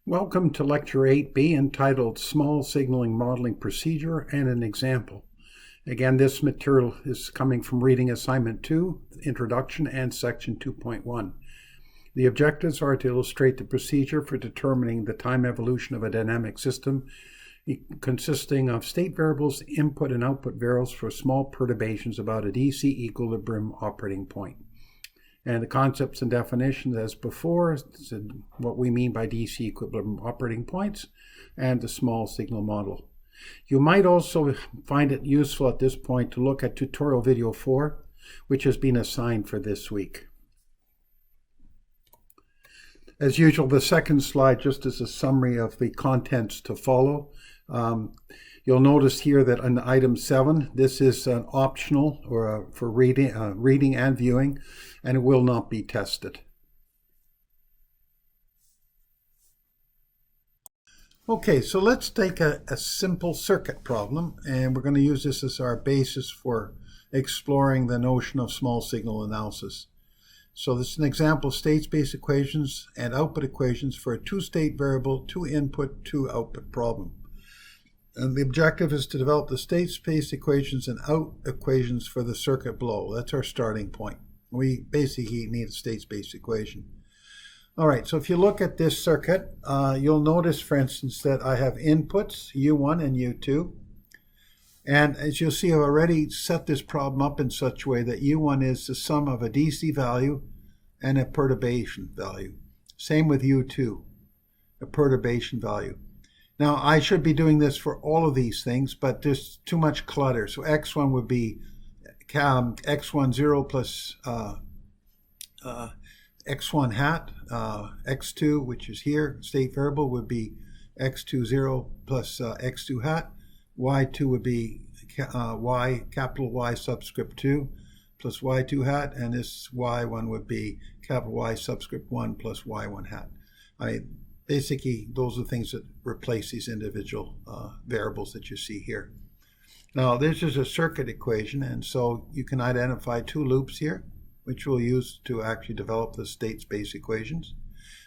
Welcome to Lecture 8B entitled Small Signaling Modeling Procedure and an Example. Again, this material is coming from Reading Assignment 2, Introduction, and Section 2.1. The objectives are to illustrate the procedure for determining the time evolution of a dynamic system consisting of state variables, input and output variables for small perturbations about a DC equilibrium operating point. And the concepts and definitions as before, what we mean by DC equilibrium operating points, and the small signal model. You might also find it useful at this point to look at tutorial video 4, which has been assigned for this week. As usual, the second slide just is a summary of the contents to follow. You'll notice here that on item 7, this is an optional or for reading and viewing, and it will not be tested. Okay, so let's take a simple circuit problem, and we're going to use this as our basis for exploring the notion of small signal analysis. So this is an example of state-space equations and output equations for a two-state variable, two-input, two-output problem. And the objective is to develop the state space equations and out equations for the circuit below. That's our starting point. We basically need a state space equation. All right, so if you look at this circuit, you'll notice, for instance, that I have inputs, U1 and U2. And as you'll see, I've already set this problem up in such a way that U1 is the sum of a DC value and a perturbation value. Same with U2, a perturbation value. Now, I should be doing this for all of these things, but there's too much clutter. So x1 would be x10 plus x1 hat. X2, which is here, state variable, would be x20 plus x2 hat. Y2 would be capital Y subscript 2 plus Y2 hat. And this Y1 would be capital Y subscript 1 plus Y1 hat. Basically, those are the things that replace these individual variables that you see here. Now, this is a circuit equation, and so you can identify two loops here, which we'll use to actually develop the state space equations.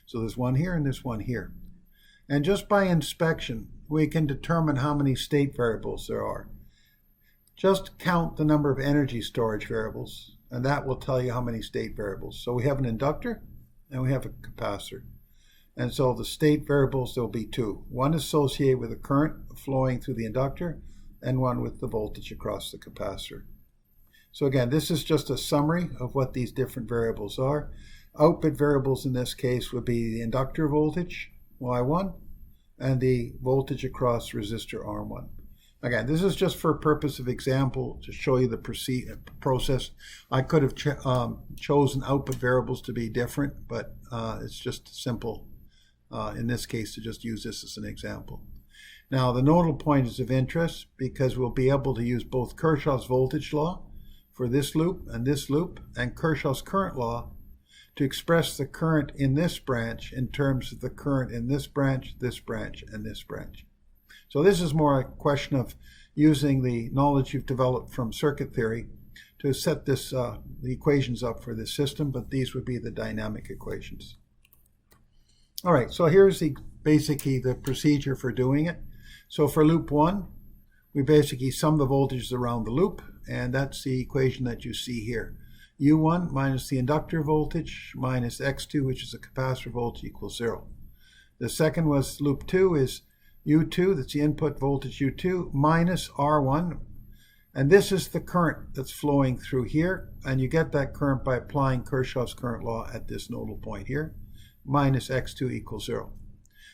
So there's one here and there's one here. And just by inspection, we can determine how many state variables there are. Just count the number of energy storage variables, and that will tell you how many state variables. So we have an inductor and we have a capacitor. And so the state variables, there'll be two. One associated with the current flowing through the inductor and one with the voltage across the capacitor. So again, this is just a summary of what these different variables are. Output variables in this case would be the inductor voltage, Y1, and the voltage across resistor R1. Again, this is just for a purpose of example to show you the process. I could have chosen output variables to be different, but it's just simple. In this case, to just use this as an example. Now, the nodal point is of interest because we'll be able to use both Kirchhoff's voltage law for this loop, and Kirchhoff's current law to express the current in this branch in terms of the current in this branch, and this branch. So this is more a question of using the knowledge you've developed from circuit theory to set this the equations up for this system, but these would be the dynamic equations. All right, so here's basically the procedure for doing it. So for loop 1, we basically sum the voltages around the loop, and that's the equation that you see here. U1 minus the inductor voltage minus x2, which is the capacitor voltage, equals 0. The second was loop 2 is U2, that's the input voltage U2, minus R1. And this is the current that's flowing through here, and you get that current by applying Kirchhoff's current law at this nodal point here. Minus x2 equals 0.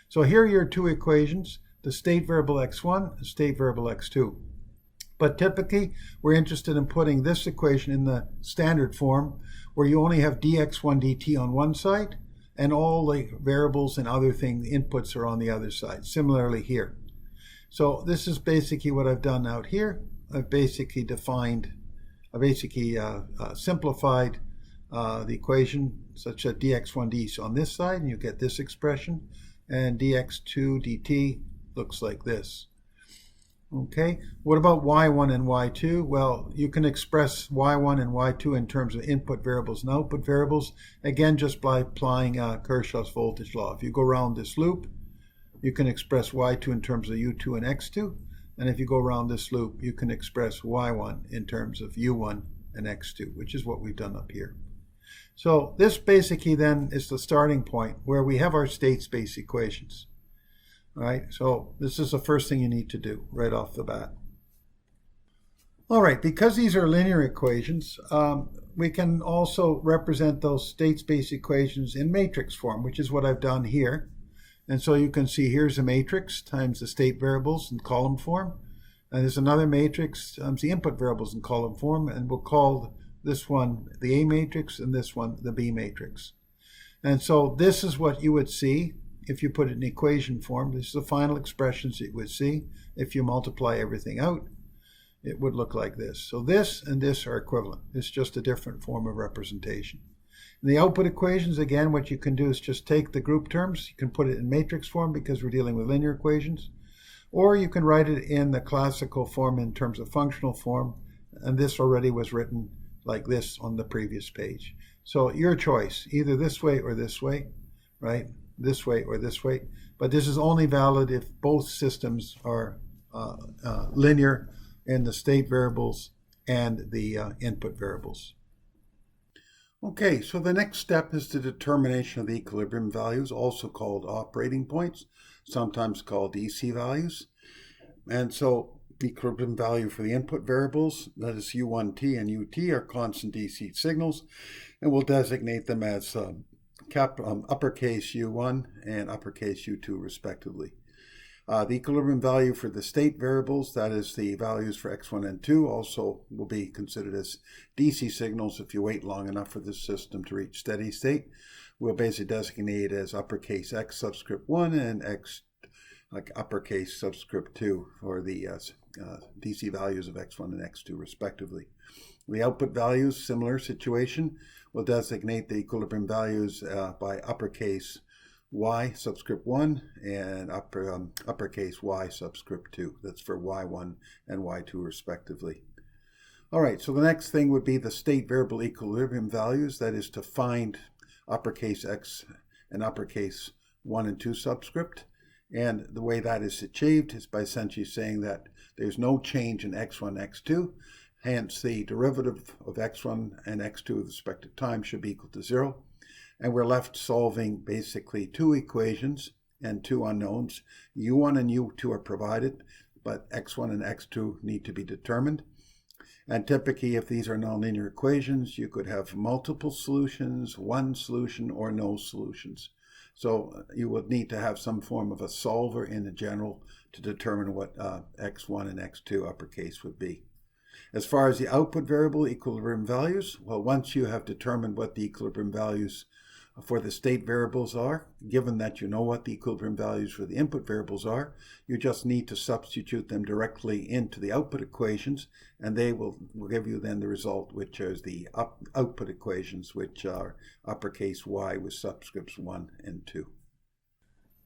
So here are your two equations, the state variable x1 and state variable x2. But typically, we're interested in putting this equation in the standard form where you only have dx1 dt on one side and all the variables and other things, the inputs are on the other side. Similarly here. So this is basically what I've done out here. I've basically simplified the equation such that dx1d is on this side, and you get this expression, and dx2 dt looks like this. Okay, what about y1 and y2? Well, you can express y1 and y2 in terms of input variables and output variables, again, just by applying Kirchhoff's voltage law. If you go around this loop, you can express y2 in terms of u2 and x2. And if you go around this loop, you can express y1 in terms of u1 and x2, which is what we've done up here. So this basically then is the starting point where we have our state space equations. All right, so this is the first thing you need to do right off the bat. All right, because these are linear equations, we can also represent those state space equations in matrix form, which is what I've done here. And so you can see here's a matrix times the state variables in column form. And there's another matrix times the input variables in column form. And we'll call this one the A matrix and this one the B matrix. And so this is what you would see if you put it in equation form. This is the final expressions that you would see. If you multiply everything out, it would look like this. So this and this are equivalent. It's just a different form of representation. In the output equations, again, what you can do is just take the group terms. You can put it in matrix form because we're dealing with linear equations. Or you can write it in the classical form in terms of functional form. And this already was written like this on the previous page. So your choice, either this way or this way, right? This way or this way. But this is only valid if both systems are linear in the state variables and the input variables. Okay, so the next step is the determination of the equilibrium values, also called operating points, sometimes called EC values. And so the equilibrium value for the input variables, that is U1t and UT, are constant DC signals, and we'll designate them as uppercase U1 and uppercase U2 respectively. The equilibrium value for the state variables, that is the values for x1 and 2, also will be considered as DC signals if you wait long enough for the system to reach steady state. We'll basically designate as uppercase x subscript 1 and x like uppercase subscript 2 for the DC values of x1 and x2 respectively. The output values, similar situation. We'll designate the equilibrium values by uppercase y subscript 1 and uppercase y subscript 2. That's for y1 and y2 respectively. All right, so the next thing would be the state variable equilibrium values, that is to find uppercase x and uppercase 1 and 2 subscript. And the way that is achieved is by essentially saying that there's no change in x1, x2, hence the derivative of x1 and x2 with respect to time should be equal to 0. And we're left solving basically two equations and two unknowns. U1 and U2 are provided, but x1 and x2 need to be determined. And typically, if these are nonlinear equations, you could have multiple solutions, one solution, or no solutions. So you would need to have some form of a solver in the general to determine what x1 and x2 uppercase would be. As far as the output variable equilibrium values, well, once you have determined what the equilibrium values for the state variables are, given that you know what the equilibrium values for the input variables are, you just need to substitute them directly into the output equations, and they will give you then the result, which is the output equations, which are uppercase y with subscripts 1 and 2.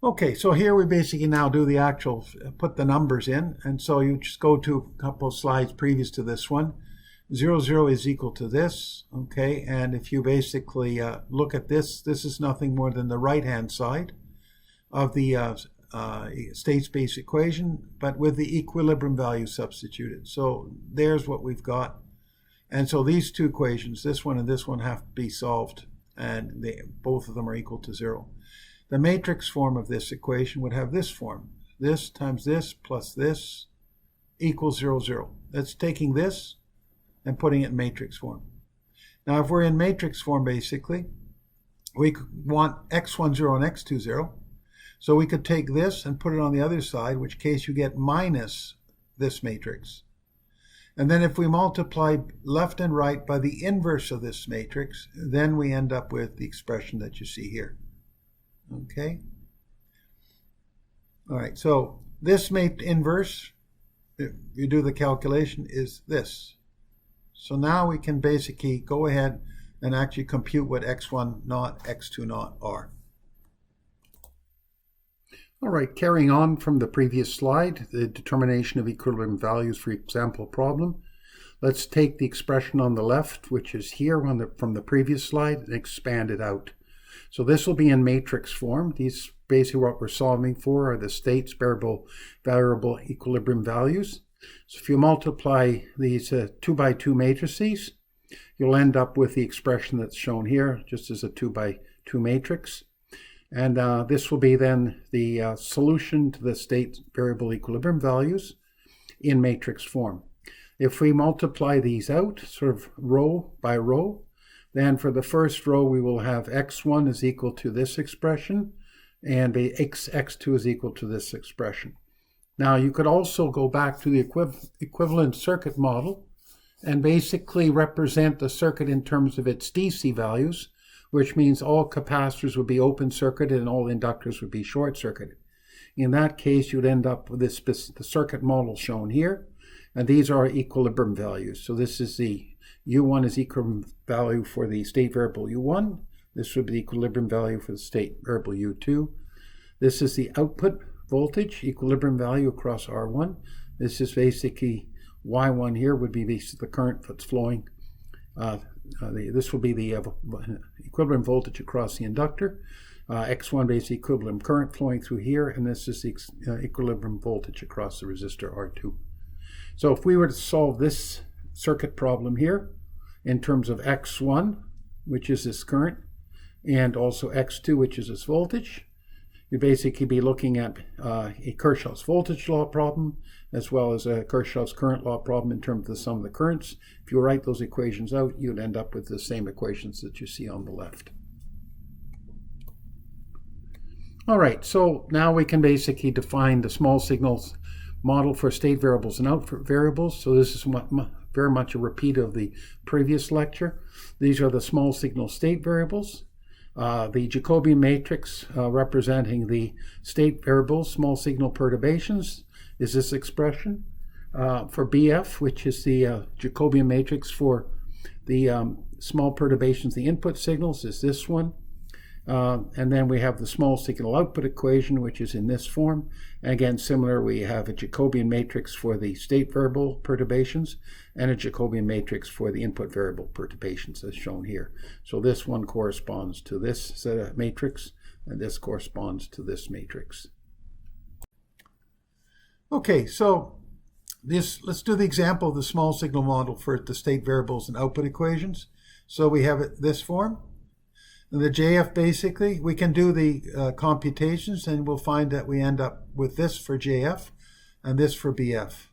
Okay, so here we basically now do the actual, put the numbers in, and so you just go to a couple of slides previous to this one. 0, 0 is equal to this, okay, and if you basically look at this, this is nothing more than the right-hand side of the state space equation, but with the equilibrium value substituted. So there's what we've got. And so these two equations, this one and this one, have to be solved, and both of them are equal to 0. The matrix form of this equation would have this form. This times this plus this equals 0, 0. That's taking this and putting it in matrix form. Now, if we're in matrix form, basically, we want x1, 0 and x2, 0. So we could take this and put it on the other side, which case you get minus this matrix. And then if we multiply left and right by the inverse of this matrix, then we end up with the expression that you see here. Okay? All right, so this inverse, if you do the calculation, is this. So now we can basically go ahead and actually compute what x1 naught, x2 naught are. All right, carrying on from the previous slide, the determination of equilibrium values for example problem. Let's take the expression on the left, which is here from the previous slide, and expand it out. So this will be in matrix form. These basically what we're solving for are the states, variable equilibrium values. So if you multiply these 2 by 2 matrices, you'll end up with the expression that's shown here, just as a 2 by 2 matrix. And this will be then the solution to the state variable equilibrium values in matrix form. If we multiply these out, sort of row by row, then for the first row we will have x1 is equal to this expression, and x2 is equal to this expression. Now you could also go back to the equivalent circuit model and basically represent the circuit in terms of its DC values, which means all capacitors would be open circuited and all inductors would be short circuited. In that case, you'd end up with the circuit model shown here, and these are equilibrium values. So this is the U1 is equilibrium value for the state variable U1. This would be the equilibrium value for the state variable U2. This is the output voltage equilibrium value across R1. This is basically Y1 here would be the current that's flowing. This will be the equilibrium voltage across the inductor. X1 basically equilibrium current flowing through here, and this is the equilibrium voltage across the resistor R2. So if we were to solve this circuit problem here in terms of X1, which is this current, and also X2, which is this voltage, you'd basically be looking at a Kirchhoff's voltage law problem as well as a Kirchhoff's current law problem in terms of the sum of the currents. If you write those equations out, you'd end up with the same equations that you see on the left. All right, so now we can basically define the small signals model for state variables and output variables. So this is very much a repeat of the previous lecture. These are the small signal state variables. The Jacobian matrix representing the state variables, small signal perturbations, is this expression. For BF, which is the Jacobian matrix for the small perturbations, the input signals, is this one. And then we have the small signal output equation, which is in this form. And again, similar, we have a Jacobian matrix for the state variable perturbations and a Jacobian matrix for the input variable perturbations as shown here. So this one corresponds to this set of matrix, and this corresponds to this matrix. Okay, so let's do the example of the small signal model for the state variables and output equations. So we have it this form. And the JF basically, we can do the computations and we'll find that we end up with this for JF and this for BF.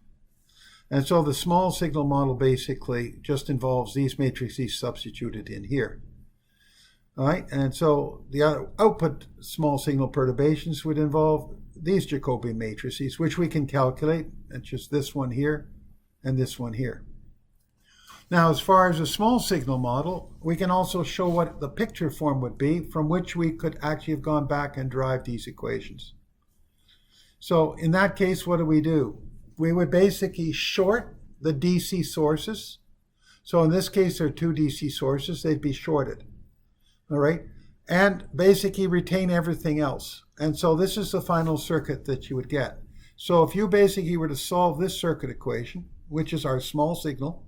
And so the small signal model basically just involves these matrices substituted in here. All right, and so the output small signal perturbations would involve these Jacobian matrices, which we can calculate. It's just this one here and this one here. Now, as far as a small signal model, we can also show what the picture form would be from which we could actually have gone back and derived these equations. So in that case, what do? We would basically short the DC sources. So in this case, there are two DC sources. They'd be shorted. All right. And basically retain everything else. And so this is the final circuit that you would get. So if you basically were to solve this circuit equation, which is our small signal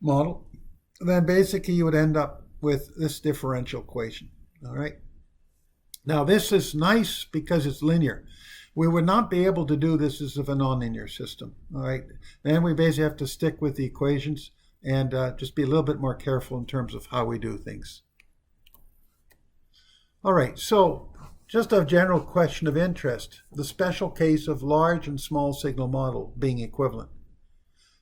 model, then basically you would end up with this differential equation. All right. Now this is nice because it's linear. We would not be able to do this as a nonlinear system. All right. Then we basically have to stick with the equations and just be a little bit more careful in terms of how we do things. All right. So just a general question of interest, the special case of large and small signal model being equivalent.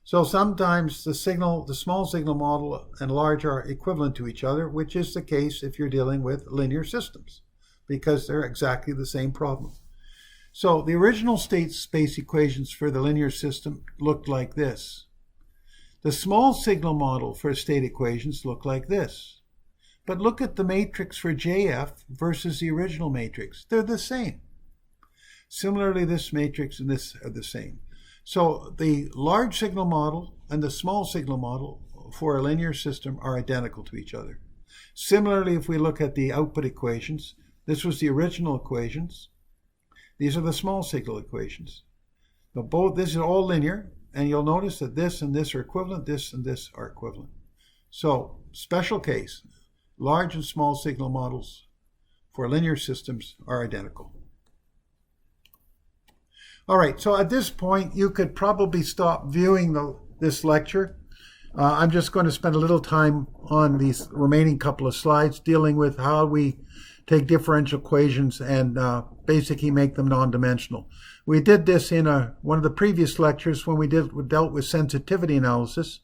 So sometimes the small signal model and large are equivalent to each other, which is the case if you're dealing with linear systems, because they're exactly the same problem. So the original state space equations for the linear system looked like this. The small signal model for state equations look like this. But look at the matrix for JF versus the original matrix. They're the same. Similarly, this matrix and this are the same. So the large signal model and the small signal model for a linear system are identical to each other. Similarly, if we look at the output equations, this was the original equations. These are the small signal equations. This is all linear, and you'll notice that this and this are equivalent, this and this are equivalent. So, special case, large and small signal models for linear systems are identical. All right, so at this point, you could probably stop viewing this lecture. I'm just going to spend a little time on these remaining couple of slides dealing with how we take differential equations and basically make them non-dimensional. We did this in one of the previous lectures when we dealt with sensitivity analysis,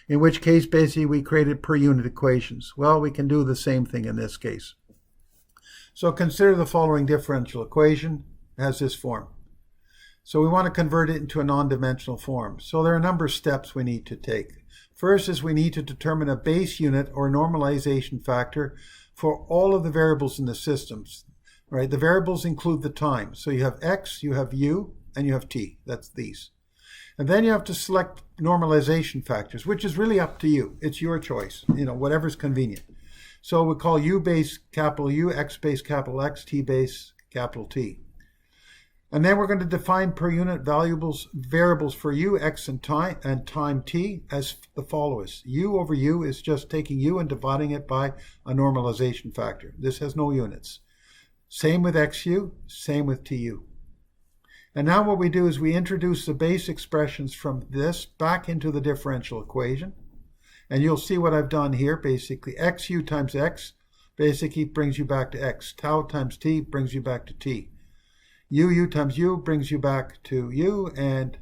in which case basically we created per unit equations. Well, we can do the same thing in this case. So consider the following differential equation. It has this form. So we want to convert it into a non-dimensional form. So there are a number of steps we need to take. First is we need to determine a base unit or normalization factor for all of the variables in the systems. Right? The variables include the time. So you have x, you have u, and you have t. That's these. And then you have to select normalization factors, which is really up to you. It's your choice, whatever's convenient. So we call u base capital U, x base capital X, t base capital T. And then we're going to define per unit variables for u, x, and time t as the follows. U over u is just taking u and dividing it by a normalization factor. This has no units. Same with xu, same with tu. And now what we do is we introduce the base expressions from this back into the differential equation. And you'll see what I've done here. Basically, xu times x basically brings you back to x. Tau times t brings you back to t. U times u brings you back to u, and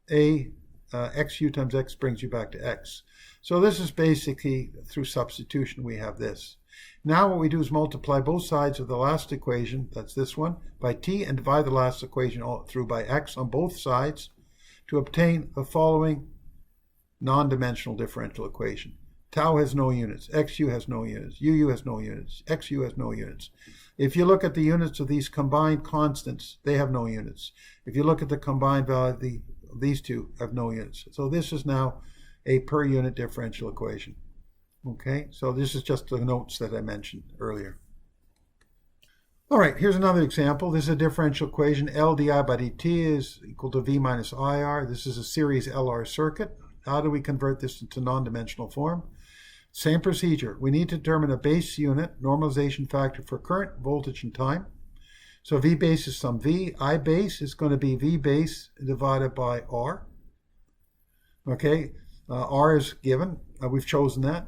xu times x brings you back to x. So this is basically, through substitution, we have this. Now what we do is multiply both sides of the last equation, that's this one, by t, and divide the last equation all through by x on both sides to obtain the following non-dimensional differential equation. Tau has no units, xu has no units, uu has no units, xu has no units. If you look at the units of these combined constants, they have no units. If you look at the combined value, these two have no units. So this is now a per unit differential equation. Okay, so this is just the notes that I mentioned earlier. All right, here's another example. This is a differential equation. L di by dt is equal to v minus ir. This is a series LR circuit. How do we convert this into non-dimensional form? Same procedure. We need to determine a base unit normalization factor for current, voltage, and time. So V base is some V. I base is going to be V base divided by R. Okay, R is given. We've chosen that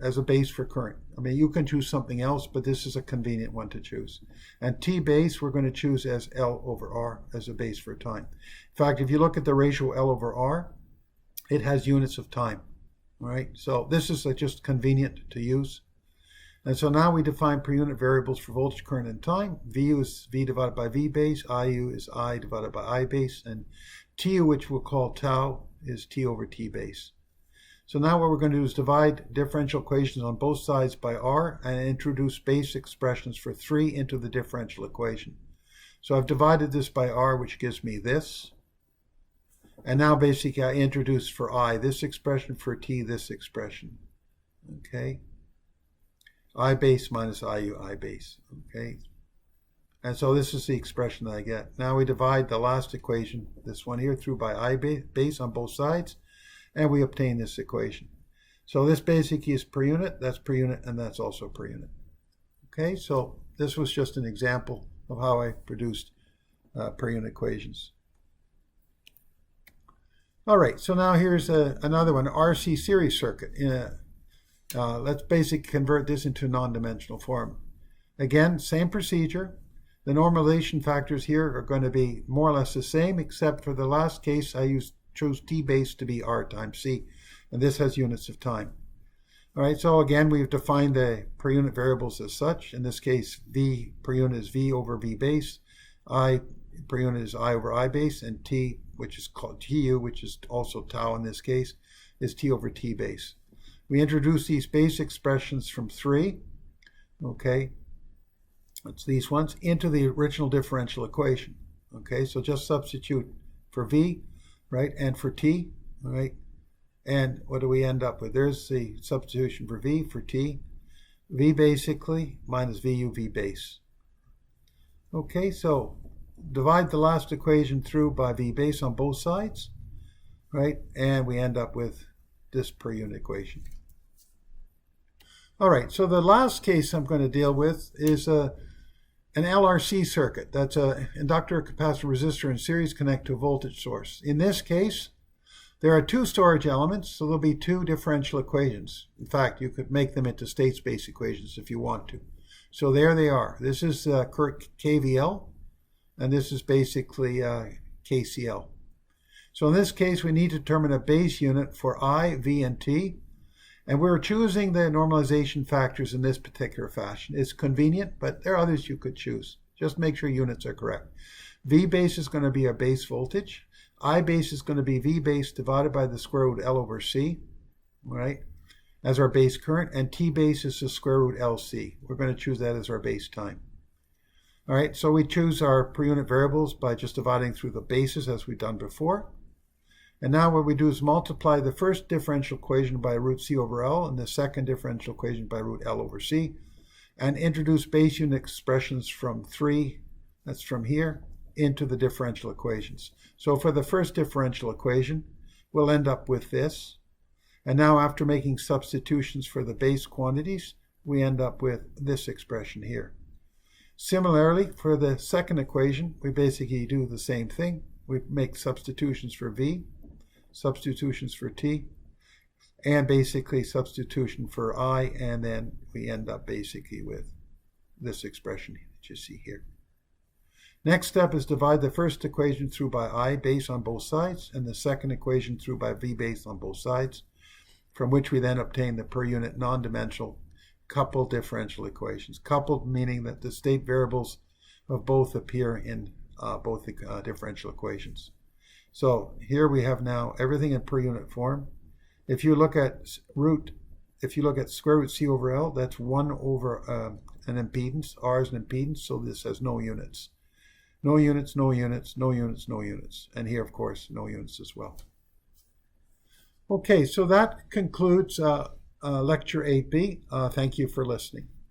as a base for current. I mean, you can choose something else, but this is a convenient one to choose. And T base, we're going to choose as L over R as a base for time. In fact, if you look at the ratio L over R, it has units of time. All right, so this is just convenient to use. And so now we define per unit variables for voltage, current, and time. Vu is V divided by V base, IU is I divided by I base, and Tu, which we'll call tau, is T over T base. So now what we're going to do is divide differential equations on both sides by R and introduce base expressions for 3 into the differential equation. So I've divided this by R, which gives me this. And now basically I introduce for I this expression, for t this expression. Okay. I base minus IU I base. Okay. And so this is the expression that I get. Now we divide the last equation, this one here, through by I base on both sides, and we obtain this equation. So this basically is per unit, that's per unit, and that's also per unit. Okay, so this was just an example of how I produced per unit equations. All right, so now here's another one, RC series circuit. Let's basically convert this into a non-dimensional form. Again, same procedure. The normalization factors here are going to be more or less the same, except for the last case I chose T base to be R times C, and this has units of time. All right, so again, we've defined the per unit variables as such. In this case, V per unit is V over V base, I per unit is I over I base, and T, which is called Tu, which is also tau in this case, is T over T base. We introduce these base expressions from 3, okay, it's these ones, into the original differential equation. Okay, so just substitute for V, right, and for T, right, and what do we end up with? There's the substitution for V, for T, V basically minus VU V base. Okay, so divide the last equation through by V base on both sides, right, and we end up with this per unit equation. All right, so the last case I'm going to deal with is an LRC circuit. That's an inductor, capacitor, resistor in series connect to a voltage source. In this case, there are two storage elements, so there'll be two differential equations. In fact, you could make them into state space equations if you want to. So there they are. This is KVL, and this is basically KCL. So in this case, we need to determine a base unit for I, V, and T. And we're choosing the normalization factors in this particular fashion. It's convenient, but there are others you could choose. Just make sure units are correct. V base is going to be our base voltage. I base is going to be V base divided by the square root L over C, right, as our base current. And T base is the square root LC. We're going to choose that as our base time. All right, so we choose our per unit variables by just dividing through the bases as we've done before. And now what we do is multiply the first differential equation by root C over L and the second differential equation by root L over C, and introduce base unit expressions from 3, that's from here, into the differential equations. So for the first differential equation, we'll end up with this. And now after making substitutions for the base quantities, we end up with this expression here. Similarly, for the second equation, we basically do the same thing. We make substitutions for V, substitutions for T, and basically substitution for I, and then we end up basically with this expression that you see here. Next step is divide the first equation through by I base on both sides, and the second equation through by V base on both sides, from which we then obtain the per unit non-dimensional coupled differential equations. Coupled meaning that the state variables of both appear in both the differential equations. So here we have now everything in per unit form. If you look at square root C over L, that's 1 over an impedance. R is an impedance, so this has no units. No units, no units, no units, no units. And here, of course, no units as well. Okay, so that concludes Lecture 8B. Thank you for listening.